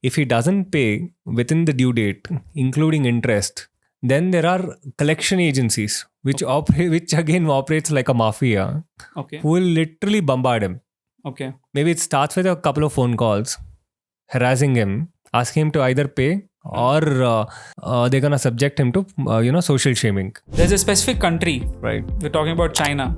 If he doesn't pay within the due date, including interest, then there are collection agencies which again operates like a mafia, Okay. who will literally bombard him. Okay. Maybe it starts with a couple of phone calls, harassing him, asking him to either pay or they're gonna subject him to social shaming. There's a specific country. Right. We're talking about China,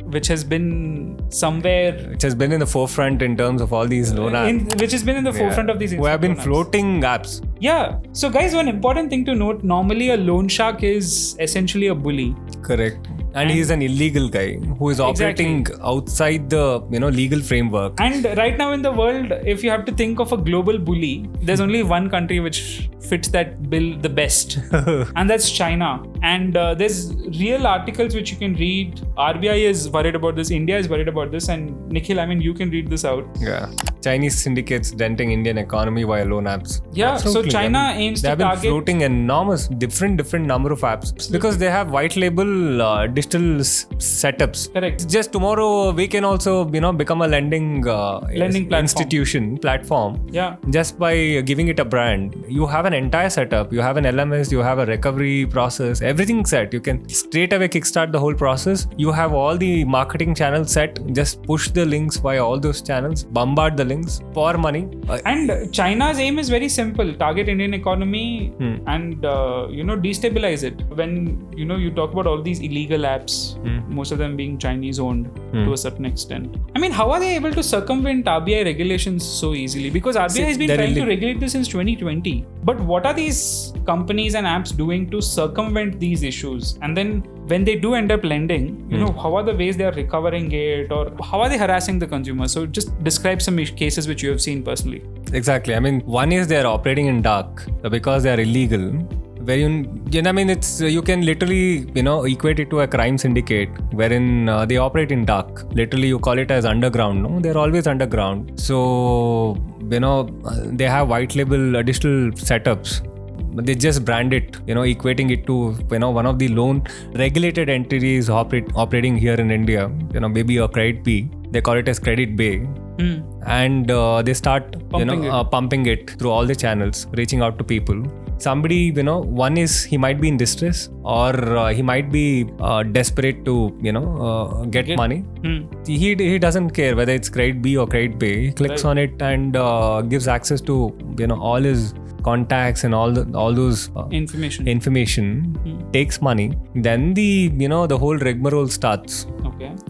which has been somewhere. Which has been in the forefront in terms of all these loan apps. Which has been in the forefront of these. Who have been loan apps. floating apps. Yeah. So guys, one important thing to note: normally a loan shark is essentially a bully. Correct. And he's an illegal guy who is operating outside the legal framework. And right now in the world, if you have to think of a global bully, there's only one country which fits that bill the best, and that's China. And there's real articles which you can read. RBI is worried about this, India is worried about this, and Nikhil, I mean, you can read this out. Yeah. Chinese syndicates denting Indian economy via loan apps. Yeah. Absolutely. So China aims to target. They have been floating enormous different number of apps because they have white label digital setups. Correct. Just tomorrow we can also become a lending platform. platform. Yeah. Just by giving it a brand. You have an entire setup. You have an LMS. You have a recovery process. Everything set. You can straight away kickstart the whole process. You have all the marketing channels set. Just push the links via all those channels. Bombard the links for money. And China's aim is very simple: target Indian economy and destabilize it. When you talk about all these illegal apps, most of them being Chinese owned to a certain extent. I mean, how are they able to circumvent RBI regulations so easily? Because RBI has been trying to regulate this since 2020. But what are these companies and apps doing to circumvent these issues? And then when they do end up lending, how are the ways they are recovering it, or how are they harassing the consumer? So just describe some cases which you have seen personally. Exactly. I mean, one is they're operating in dark because they are illegal. Where it's you can literally equate it to a crime syndicate wherein they operate in dark. Literally, you call it as underground. No, they're always underground. So they have white label digital setups. They just brand it, equating it to one of the loan regulated entities operating here in India. Maybe a Credit B. They call it as Credit Bay. And they start pumping it through all the channels, reaching out to people. Somebody, one is he might be in distress, or he might be desperate to get money. He doesn't care whether it's Credit B or Credit Bay. He clicks on it and gives access to all his contacts and all those information. Takes money. Then the whole rigmarole starts.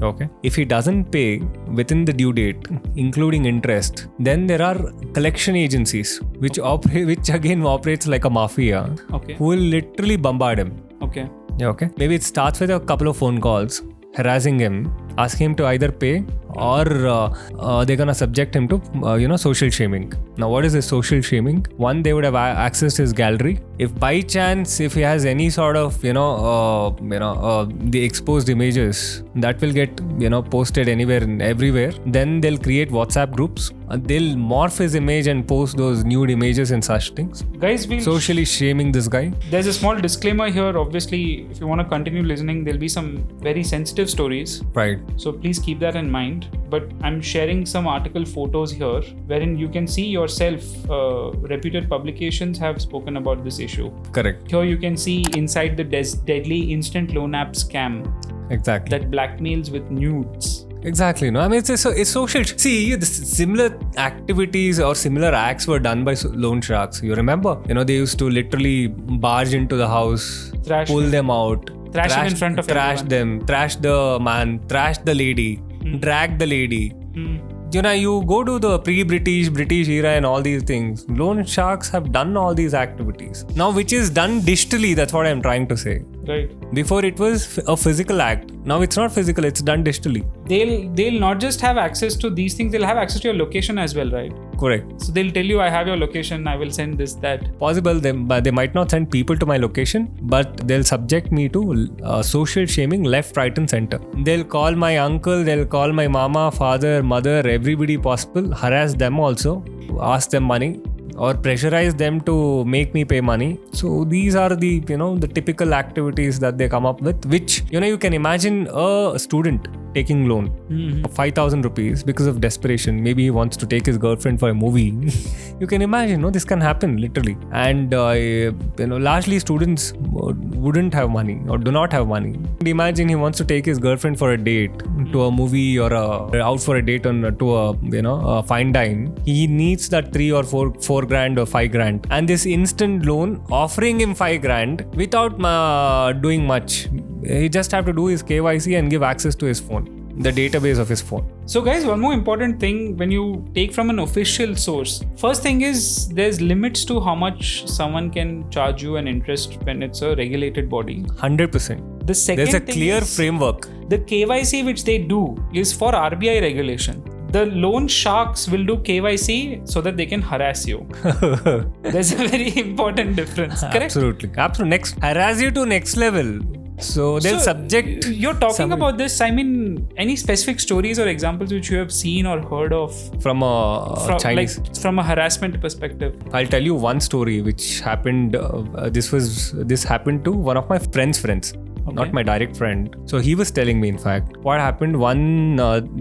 Okay. If he doesn't pay within the due date, including interest, then there are collection agencies which again operates like a mafia. Okay. Who will literally bombard him. Okay. Okay. Maybe it starts with a couple of phone calls, harassing him, asking him to either pay or they're gonna subject him to social shaming. Now, what is this social shaming? One, they would have accessed his gallery. If by chance, if he has any sort of the exposed images that will get posted anywhere and everywhere, then they'll create WhatsApp groups. They'll morph his image and post those nude images and such things. Guys, socially shaming this guy. There's a small disclaimer here. Obviously, if you want to continue listening, there'll be some very sensitive stories. Right. So please keep that in mind. But I'm sharing some article photos here wherein you can see yourself. Reputed publications have spoken about this issue. Correct. Here you can see inside the deadly instant loan app scam. Exactly. That blackmails with nudes. Exactly. No, I mean, it's social. See, the similar activities or similar acts were done by loan sharks. You remember? They used to literally barge into the house, pull them out, trash in front of trash everyone. them, trash the man, trash the lady, drag the lady. You go to the pre-British era and all these things. Loan sharks have done all these activities. Now, which is done digitally, that's what I'm trying to say. Right. Before it was a physical act. Now it's not physical, it's done digitally. They'll not just have access to these things, they'll have access to your location as well, right? Correct. So they'll tell you, I have your location, I will send this, that. Possible, they might not send people to my location, but they'll subject me to social shaming left, right and center. They'll call my uncle, they'll call my mama, father, mother, everybody possible, harass them also, ask them money, or pressurize them to make me pay money. So these are the the typical activities that they come up with, which you can imagine a student taking loan of 5,000 rupees because of desperation. Maybe he wants to take his girlfriend for a movie. You can imagine, no, this can happen literally. And largely students wouldn't have money or do not have money. Imagine he wants to take his girlfriend for a date to a movie or out for a date to a fine dine. He needs that 3 or 4 grand or 5 grand, and this instant loan offering him 5 grand without doing much. He just have to do his KYC and give access to his phone, the database of his phone. So guys, one more important thing when you take from an official source. First thing is there's limits to how much someone can charge you an interest when it's a regulated body. 100%. The second There's a thing clear is framework. The KYC which they do is for RBI regulation. The loan sharks will do KYC so that they can harass you. There's a very important difference. Correct? Absolutely. Harass you to next level. So they'll subject. You're talking about this. I mean, any specific stories or examples which you have seen or heard of from Chinese, like from a harassment perspective? I'll tell you one story which happened. This happened to one of my friend's friends. Okay. Not my direct friend. So he was telling me, in fact, what happened.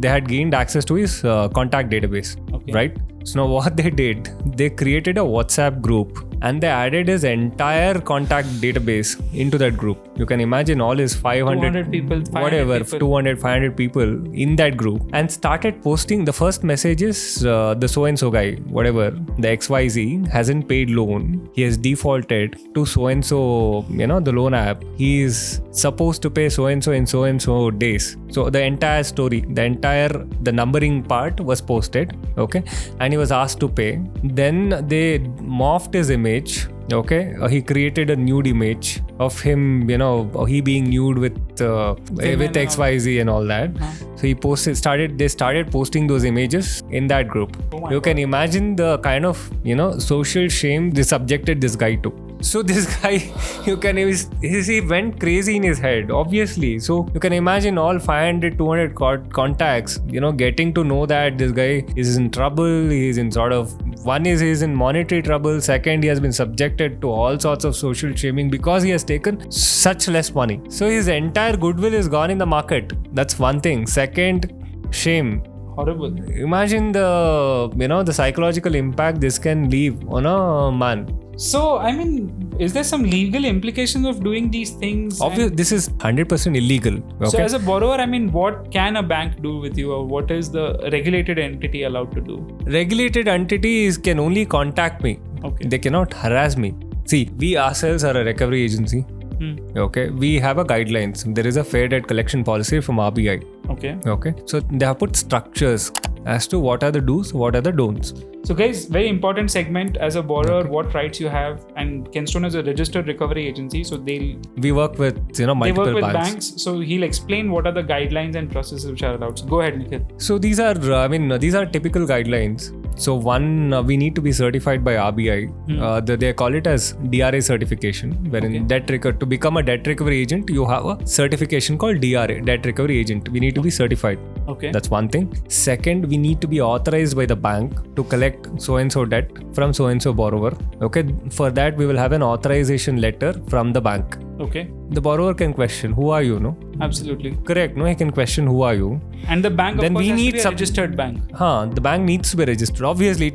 They had gained access to his contact database, right? So now what they did, they created a WhatsApp group and they added his entire contact database into that group. You can imagine all his 500 people, 500 people in that group, and started posting the first messages. The so-and-so guy, whatever, the XYZ hasn't paid loan. He has defaulted to so-and-so, the loan app. He is supposed to pay so-and-so in so-and-so days. So the entire story, the numbering part was posted, okay? And he was asked to pay. Then they morphed his image. He created a nude image of him, he being nude with XYZ and all that. So they started posting those images in that group. You can imagine the kind of, social shame they subjected this guy to. So this guy, he went crazy in his head, obviously. So you can imagine all 500, 200 contacts, getting to know that this guy is in trouble. He's in one is he's in monetary trouble. Second, he has been subjected to all sorts of social shaming because he has taken such less money. So his entire goodwill is gone in the market. That's one thing. Second, shame. Horrible. Imagine the psychological impact this can leave on a man. So, I mean, is there some legal implications of doing these things? Obviously, this is 100% illegal. Okay? So, as a borrower, I mean, what can a bank do with you, or what is the regulated entity allowed to do? Regulated entities can only contact me. Okay. They cannot harass me. See, we ourselves are a recovery agency. Okay, we have a guidelines. There is a fair debt collection policy from RBI. Okay. So they have put structures as to what are the do's, what are the don'ts. So guys, very important segment as a borrower, what rights you have, and Kenstone is a registered recovery agency, so we work with multiple banks. So he'll explain what are the guidelines and processes which are allowed. So go ahead, Nikhil. So these are typical guidelines. So one, we need to be certified by RBI. They call it as DRA certification, wherein to become a debt recovery agent, you have a certification called DRA, debt recovery agent. We need to be certified. Okay. That's one thing. Second, we need to be authorized by the bank to collect so-and-so debt from so-and-so borrower. Okay. For that, we will have an authorization letter from the bank. Okay. The borrower can question, who are you, no? Absolutely. Correct, no? He can question, who are you? And the bank, of course, has to be a registered bank. The bank needs to be registered. Obviously,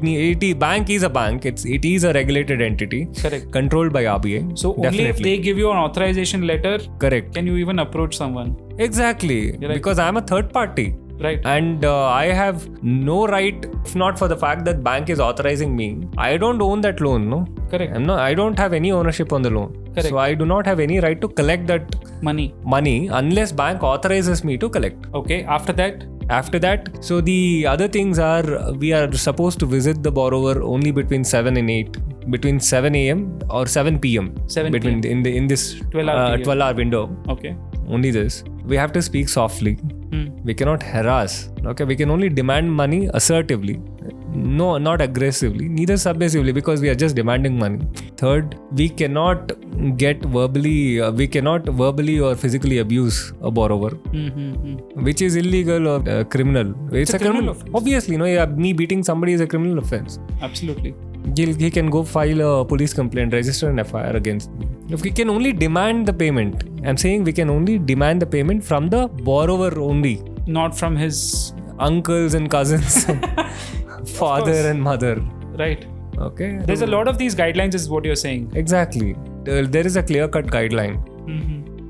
bank is a bank. It is a regulated entity. Correct. Controlled by RBI. So only if they give you an authorization letter, correct, can you even approach someone? Exactly. Because I'm a third party. Right. And I have no right, if not for the fact that bank is authorizing me. I don't own that loan, no? Correct. I don't have any ownership on the loan. Correct. So I do not have any right to collect that money unless bank authorizes me to collect. Okay. After that, so the other things are, we are supposed to visit the borrower only between 7 and 8. Between 7 a.m. or 7 p.m. In this 12-hour window. Okay. Only this. We have to speak softly. We cannot harass. Okay, we can only demand money assertively. No, not aggressively, neither submissively, because we are just demanding money. Third, we cannot verbally or physically abuse a borrower, which is illegal or criminal. It's a criminal offense. Obviously, me beating somebody is a criminal offense. Absolutely. He can go file a police complaint, register an FIR against me. If we can only demand the payment, I'm saying we can only demand the payment from the borrower only. not from his uncles and cousins, father and mother. Right. Okay. There's a lot of these guidelines, is what you're saying. Exactly. There is a clear-cut guideline.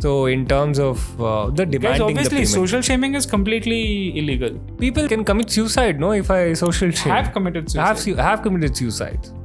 So in terms of the demanding Guys, obviously, the payment. social shaming is completely illegal. People can commit suicide, no? If I social shame. Have committed suicide. Have committed suicide.